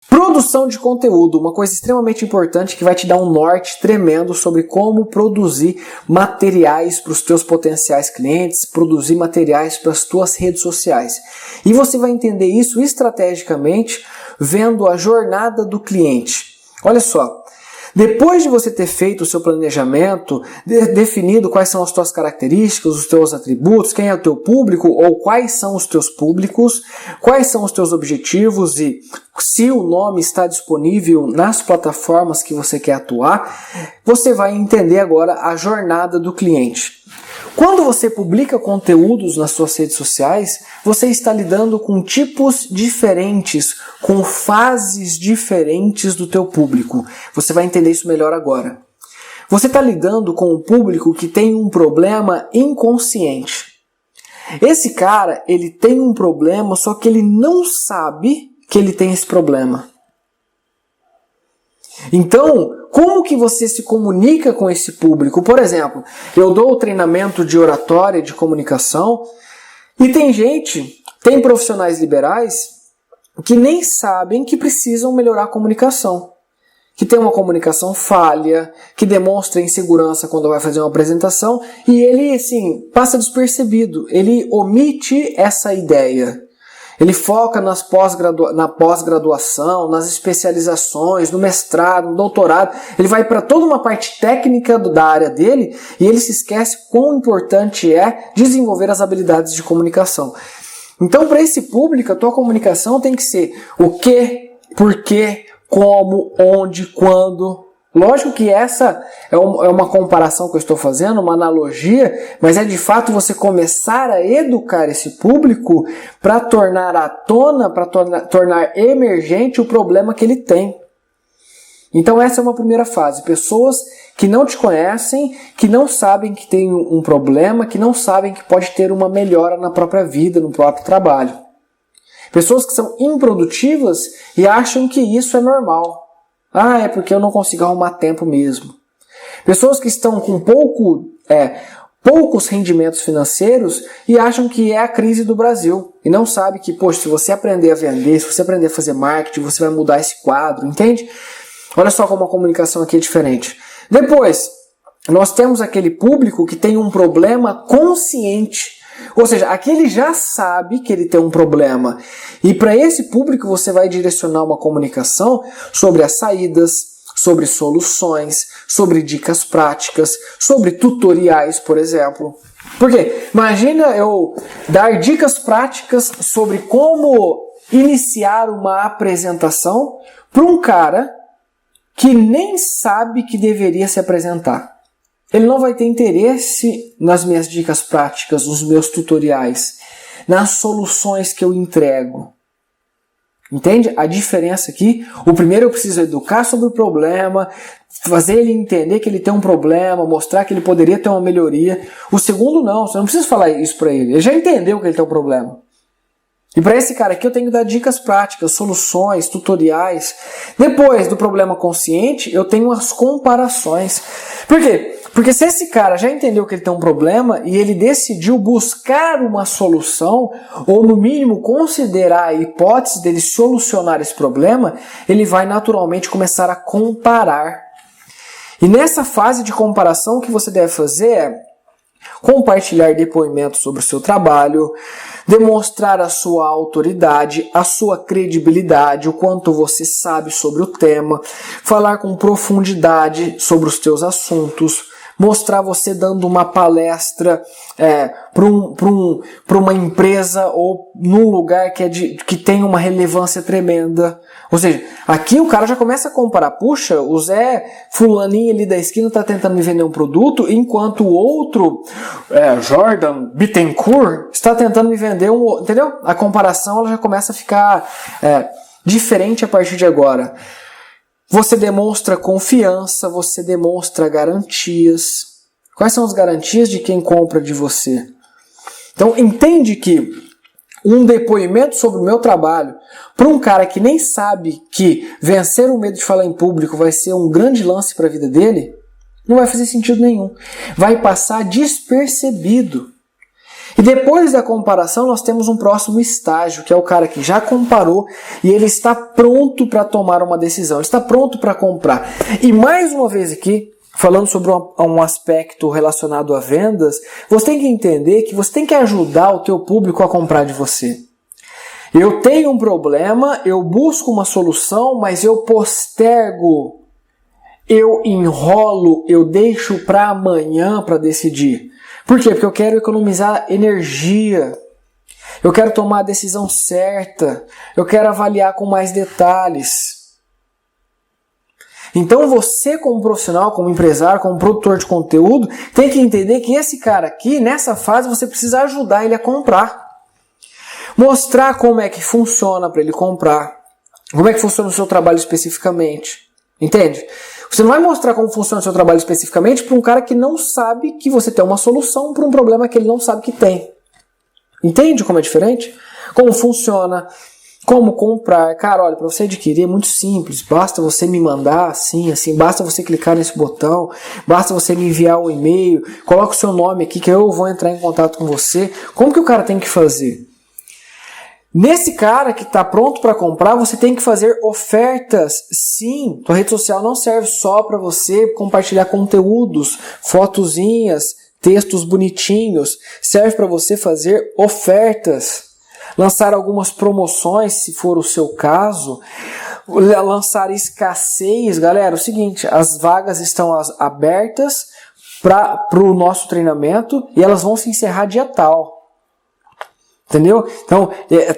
Produção de conteúdo, uma coisa extremamente importante que vai te dar um norte tremendo sobre como produzir materiais para os teus potenciais clientes, produzir materiais para as tuas redes sociais. E você vai entender isso estrategicamente vendo a jornada do cliente. Olha só, depois de você ter feito o seu planejamento, definido quais são as tuas características, os teus atributos, quem é o teu público ou quais são os teus públicos, quais são os teus objetivos e se o nome está disponível nas plataformas que você quer atuar, você vai entender agora a jornada do cliente. Quando você publica conteúdos nas suas redes sociais, você está lidando com tipos diferentes, com fases diferentes do teu público. Você vai entender isso melhor agora. Você está lidando com um público que tem um problema inconsciente. Esse cara, ele tem um problema, só que ele não sabe que ele tem esse problema. Então, como que você se comunica com esse público? Por exemplo, eu dou o treinamento de oratória e de comunicação e tem profissionais liberais que nem sabem que precisam melhorar a comunicação. Que tem uma comunicação falha, que demonstra insegurança quando vai fazer uma apresentação e ele, assim, passa despercebido. Ele omite essa ideia. Ele foca na pós-graduação, nas especializações, no mestrado, no doutorado. Ele vai para toda uma parte técnica da área dele e ele se esquece quão importante é desenvolver as habilidades de comunicação. Então, para esse público, a tua comunicação tem que ser o que, por quê, como, onde, quando. Lógico que essa é uma comparação que eu estou fazendo, uma analogia, mas é de fato você começar a educar esse público para tornar à tona, para tornar emergente o problema que ele tem. Então essa é uma primeira fase. Pessoas que não te conhecem, que não sabem que tem um problema, que não sabem que pode ter uma melhora na própria vida, no próprio trabalho. Pessoas que são improdutivas e acham que isso é normal. Ah, é porque eu não consigo arrumar tempo mesmo. Pessoas que estão com poucos rendimentos financeiros e acham que é a crise do Brasil. E não sabe que, poxa, se você aprender a vender, se você aprender a fazer marketing, você vai mudar esse quadro, entende? Olha só como a comunicação aqui é diferente. Depois, nós temos aquele público que tem um problema consciente. Ou seja, aqui ele já sabe que ele tem um problema. E para esse público você vai direcionar uma comunicação sobre as saídas, sobre soluções, sobre dicas práticas, sobre tutoriais, por exemplo. Por quê? Imagina eu dar dicas práticas sobre como iniciar uma apresentação para um cara que nem sabe que deveria se apresentar. Ele não vai ter interesse nas minhas dicas práticas, nos meus tutoriais, nas soluções que eu entrego. Entende a diferença aqui? O primeiro eu preciso educar sobre o problema, fazer ele entender que ele tem um problema, mostrar que ele poderia ter uma melhoria. O segundo não, você não precisa falar isso para ele. Ele já entendeu que ele tem um problema. E para esse cara aqui eu tenho que dar dicas práticas, soluções, tutoriais. Depois do problema consciente, eu tenho as comparações. Por quê? Porque se esse cara já entendeu que ele tem um problema e ele decidiu buscar uma solução, ou no mínimo considerar a hipótese dele solucionar esse problema, ele vai naturalmente começar a comparar. E nessa fase de comparação o que você deve fazer é compartilhar depoimentos sobre o seu trabalho, demonstrar a sua autoridade, a sua credibilidade, o quanto você sabe sobre o tema, falar com profundidade sobre os teus assuntos, mostrar você dando uma palestra para uma empresa ou num lugar que tem uma relevância tremenda. Ou seja, aqui o cara já começa a comparar. Puxa, o Zé fulaninho ali da esquina está tentando me vender um produto, enquanto o outro, Jordan Bittencourt, está tentando me vender um... Entendeu? A comparação ela já começa a ficar diferente a partir de agora. Você demonstra confiança, você demonstra garantias. Quais são as garantias de quem compra de você? Então, entende que um depoimento sobre o meu trabalho para um cara que nem sabe que vencer o medo de falar em público vai ser um grande lance para a vida dele, não vai fazer sentido nenhum. Vai passar despercebido. E depois da comparação, nós temos um próximo estágio, que é o cara que já comparou e ele está pronto para tomar uma decisão, ele está pronto para comprar. E mais uma vez aqui, falando sobre um aspecto relacionado a vendas, você tem que entender que você tem que ajudar o teu público a comprar de você. Eu tenho um problema, eu busco uma solução, mas eu postergo, eu enrolo, eu deixo para amanhã para decidir. Por quê? Porque eu quero economizar energia, eu quero tomar a decisão certa, eu quero avaliar com mais detalhes. Então você, como profissional, como empresário, como produtor de conteúdo, tem que entender que esse cara aqui, nessa fase, você precisa ajudar ele a comprar. Mostrar como é que funciona para ele comprar, como é que funciona o seu trabalho especificamente. Entende? Você não vai mostrar como funciona o seu trabalho especificamente para um cara que não sabe que você tem uma solução para um problema que ele não sabe que tem. Entende como é diferente? Como funciona, como comprar. Cara, olha, para você adquirir é muito simples. Basta você me mandar assim, basta você clicar nesse botão, basta você me enviar um e-mail, coloca o seu nome aqui que eu vou entrar em contato com você. Como que o cara tem que fazer? Nesse cara que está pronto para comprar, você tem que fazer ofertas. Sim, tua rede social não serve só para você compartilhar conteúdos, fotozinhas, textos bonitinhos. Serve para você fazer ofertas, lançar algumas promoções, se for o seu caso, lançar escassez. Galera, é o seguinte, as vagas estão abertas para o nosso treinamento e elas vão se encerrar dia tal. Entendeu? Então,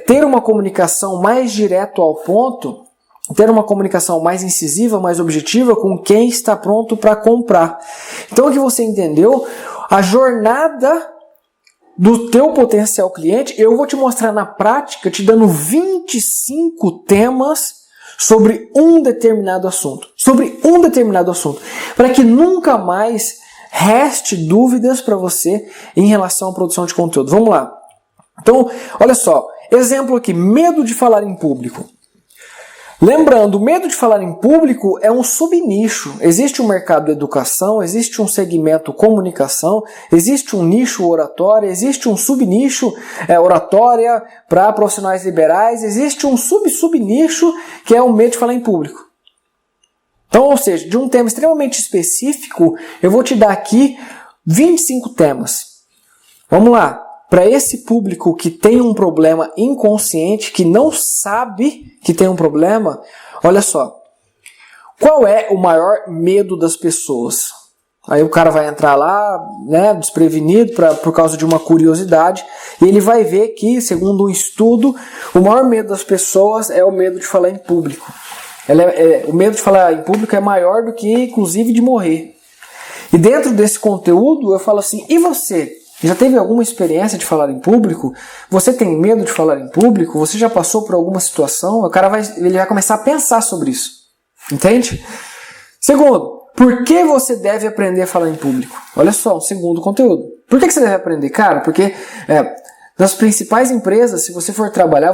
ter uma comunicação mais direto ao ponto, ter uma comunicação mais incisiva, mais objetiva com quem está pronto para comprar. Então, o que você entendeu? A jornada do teu potencial cliente, eu vou te mostrar na prática, te dando 25 temas sobre um determinado assunto. Sobre um determinado assunto. Para que nunca mais reste dúvidas para você em relação à produção de conteúdo. Vamos lá. Então, olha só, exemplo aqui, medo de falar em público. Lembrando, o medo de falar em público é um subnicho. Existe um mercado de educação, existe um segmento comunicação, existe um nicho oratória, existe um subnicho oratória para profissionais liberais, existe um subnicho que é o medo de falar em público. Então, ou seja, de um tema extremamente específico, eu vou te dar aqui 25 temas. Vamos lá. Para esse público que tem um problema inconsciente, que não sabe que tem um problema, olha só. Qual é o maior medo das pessoas? Aí o cara vai entrar lá, né, desprevenido por causa de uma curiosidade, e ele vai ver que, segundo um estudo, o maior medo das pessoas é o medo de falar em público. O medo de falar em público é maior do que, inclusive, de morrer. E dentro desse conteúdo, eu falo assim, e você? Já teve alguma experiência de falar em público? Você tem medo de falar em público? Você já passou por alguma situação? O cara ele vai começar a pensar sobre isso. Entende? Segundo, por que você deve aprender a falar em público? Olha só, um segundo conteúdo. Por que você deve aprender? Cara, porque nas principais empresas, se você for trabalhar,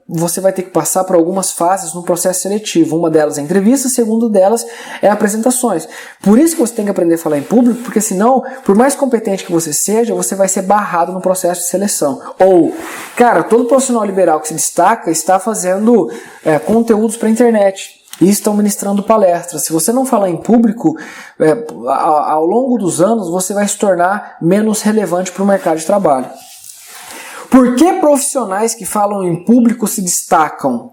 você vai ter que passar por algumas fases no processo seletivo. Uma delas é entrevista, a segunda delas é apresentações. Por isso que você tem que aprender a falar em público, porque senão, por mais competente que você seja, você vai ser barrado no processo de seleção. Ou, cara, todo profissional liberal que se destaca está fazendo conteúdos para a internet. E estão ministrando palestras. Se você não falar em público, ao longo dos anos, você vai se tornar menos relevante para o mercado de trabalho. Por que profissionais que falam em público se destacam?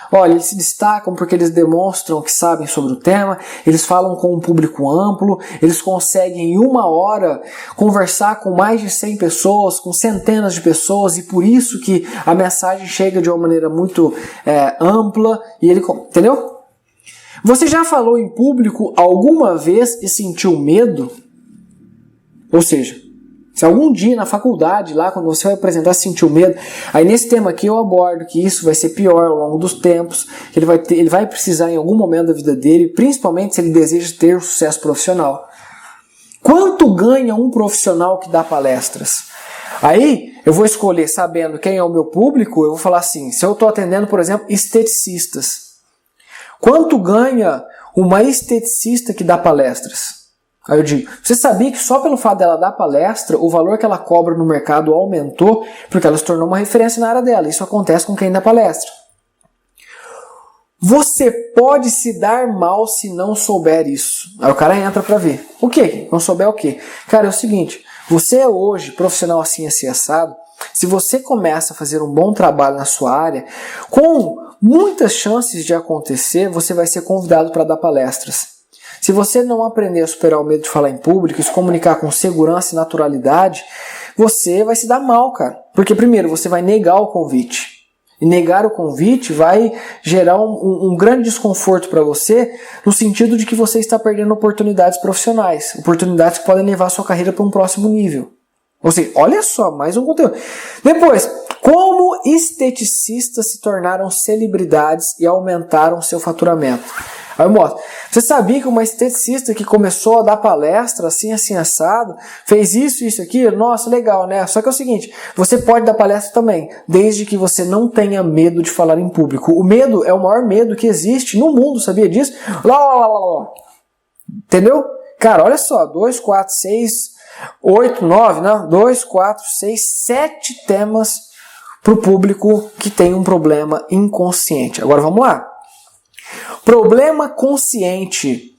Olha, eles se destacam porque eles demonstram que sabem sobre o tema, eles falam com um público amplo, eles conseguem em 1 hora conversar com mais de 100 pessoas, com centenas de pessoas, e por isso que a mensagem chega de uma maneira muito ampla, e entendeu? Você já falou em público alguma vez e sentiu medo? Ou seja, se algum dia na faculdade, lá quando você vai apresentar, sentiu medo, aí nesse tema aqui eu abordo que isso vai ser pior ao longo dos tempos, que ele vai precisar em algum momento da vida dele, principalmente se ele deseja ter um sucesso profissional. Quanto ganha um profissional que dá palestras? Aí eu vou escolher, sabendo quem é o meu público, eu vou falar assim, se eu estou atendendo, por exemplo, esteticistas. Quanto ganha uma esteticista que dá palestras? Aí eu digo, você sabia que só pelo fato dela dar palestra, o valor que ela cobra no mercado aumentou porque ela se tornou uma referência na área dela. Isso acontece com quem dá palestra. Você pode se dar mal se não souber isso. Aí o cara entra pra ver. O quê? Não souber o quê? Cara, é o seguinte, você é hoje profissional assim assado. Se você começa a fazer um bom trabalho na sua área, com muitas chances de acontecer, você vai ser convidado para dar palestras. Se você não aprender a superar o medo de falar em público e se comunicar com segurança e naturalidade, você vai se dar mal, cara. Porque primeiro, você vai negar o convite. E negar o convite vai gerar um grande desconforto para você, no sentido de que você está perdendo oportunidades profissionais, oportunidades que podem levar a sua carreira para um próximo nível. Ou seja, olha só, mais um conteúdo. Depois, como esteticistas se tornaram celebridades e aumentaram seu faturamento? Aí eu mostro. Você sabia que uma esteticista que começou a dar palestra assim assado, fez isso, aquilo? Nossa, legal, né? Só que é o seguinte, você pode dar palestra também, desde que você não tenha medo de falar em público. O medo é o maior medo que existe no mundo, sabia disso? Lá. Entendeu? Cara, olha só, 2, 4, 6, 8, 9, não? 2, 4, 6, 7 temas para o público que tem um problema inconsciente. Agora vamos lá. Problema consciente.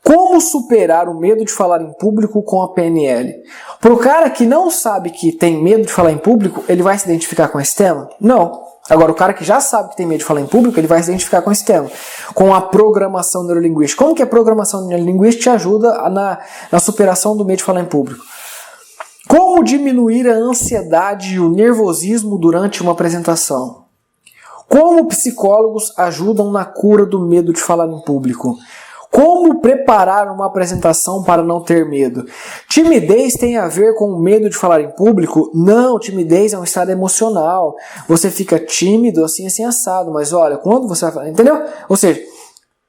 Como superar o medo de falar em público com a PNL? Para o cara que não sabe que tem medo de falar em público, ele vai se identificar com esse tema? Não. Agora, o cara que já sabe que tem medo de falar em público, ele vai se identificar com esse tema. Com a programação neurolinguística. Como que a programação neurolinguística te ajuda na superação do medo de falar em público? Como diminuir a ansiedade e o nervosismo durante uma apresentação? Como psicólogos ajudam na cura do medo de falar em público? Como preparar uma apresentação para não ter medo? Timidez tem a ver com o medo de falar em público? Não, timidez é um estado emocional. Você fica tímido, assim assado. Mas olha, quando você vai falar, entendeu? Ou seja,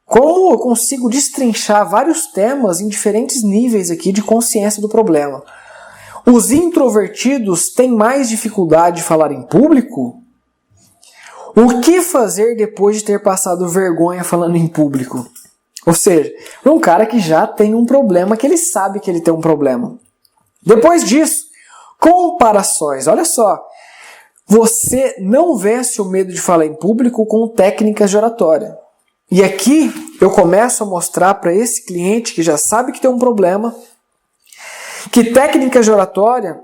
como eu consigo destrinchar vários temas em diferentes níveis aqui de consciência do problema? Os introvertidos têm mais dificuldade de falar em público? O que fazer depois de ter passado vergonha falando em público? Ou seja, é um cara que já tem um problema, que ele sabe que ele tem um problema. Depois disso, comparações. Olha só, você não vence o medo de falar em público com técnicas de oratória. E aqui eu começo a mostrar para esse cliente que já sabe que tem um problema, que técnicas de oratória,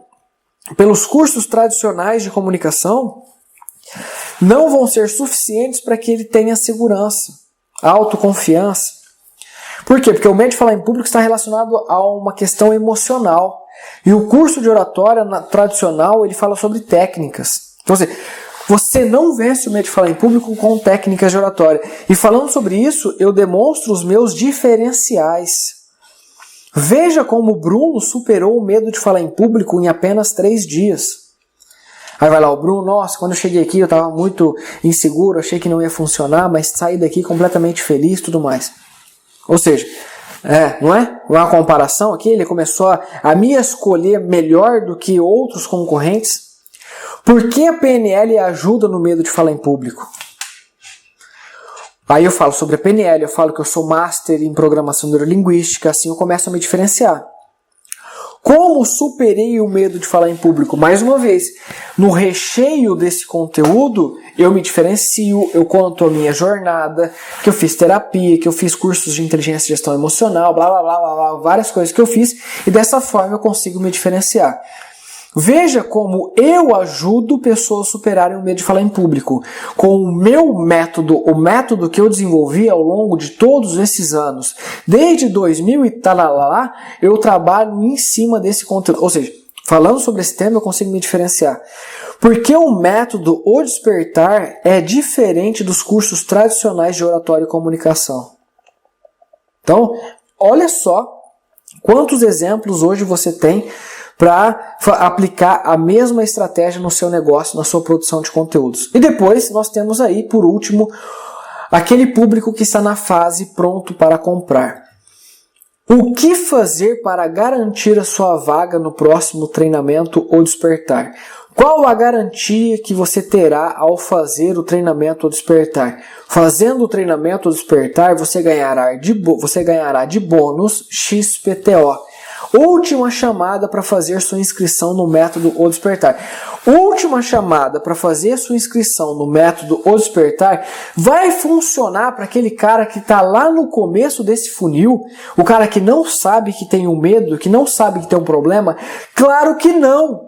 pelos cursos tradicionais de comunicação, não vão ser suficientes para que ele tenha segurança, autoconfiança. Por quê? Porque o medo de falar em público está relacionado a uma questão emocional. E o curso de oratória tradicional, ele fala sobre técnicas. Então, você não vence o medo de falar em público com técnicas de oratória. E falando sobre isso, eu demonstro os meus diferenciais. Veja como o Bruno superou o medo de falar em público em apenas 3 dias. Aí vai lá o Bruno, nossa, quando eu cheguei aqui eu estava muito inseguro, achei que não ia funcionar, mas saí daqui completamente feliz e tudo mais. Ou seja, não é? Uma comparação aqui, ele começou a me escolher melhor do que outros concorrentes. Por que a PNL ajuda no medo de falar em público? Aí eu falo sobre a PNL, eu falo que eu sou master em programação neurolinguística, assim eu começo a me diferenciar. Como superei o medo de falar em público? Mais uma vez, no recheio desse conteúdo, eu me diferencio, eu conto a minha jornada, que eu fiz terapia, que eu fiz cursos de inteligência e gestão emocional, blá, blá, blá, blá, blá, várias coisas que eu fiz, e dessa forma eu consigo me diferenciar. Veja como eu ajudo pessoas a superarem o medo de falar em público. Com o meu método, o método que eu desenvolvi ao longo de todos esses anos. Desde 2000 e talalá, eu trabalho em cima desse conteúdo. Ou seja, falando sobre esse tema eu consigo me diferenciar. Porque o método O Despertar é diferente dos cursos tradicionais de oratória e comunicação. Então, olha só quantos exemplos hoje você tem para aplicar a mesma estratégia no seu negócio, na sua produção de conteúdos. E depois nós temos aí, por último, aquele público que está na fase pronto para comprar. O que fazer para garantir a sua vaga no próximo treinamento ou despertar? Qual a garantia que você terá ao fazer o treinamento ao despertar? Fazendo o treinamento ao despertar, você ganhará de bônus XPTO. Última chamada para fazer sua inscrição no método O Despertar. Última chamada para fazer sua inscrição no método O Despertar vai funcionar para aquele cara que está lá no começo desse funil, o cara que não sabe que tem um medo, que não sabe que tem um problema? Claro que não!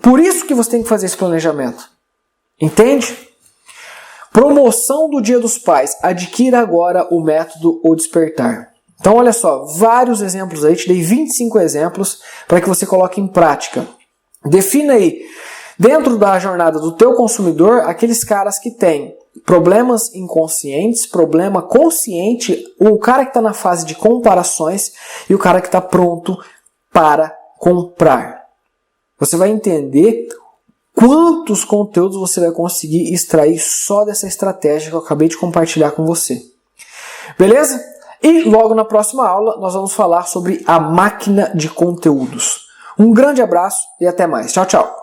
Por isso que você tem que fazer esse planejamento. Entende? Promoção do Dia dos Pais. Adquira agora o método O Despertar. Então olha só, vários exemplos aí, te dei 25 exemplos para que você coloque em prática. Defina aí, dentro da jornada do teu consumidor, aqueles caras que têm problemas inconscientes, problema consciente, o cara que está na fase de comparações e o cara que está pronto para comprar. Você vai entender quantos conteúdos você vai conseguir extrair só dessa estratégia que eu acabei de compartilhar com você. Beleza? E logo na próxima aula nós vamos falar sobre a máquina de conteúdos. Um grande abraço e até mais. Tchau, tchau.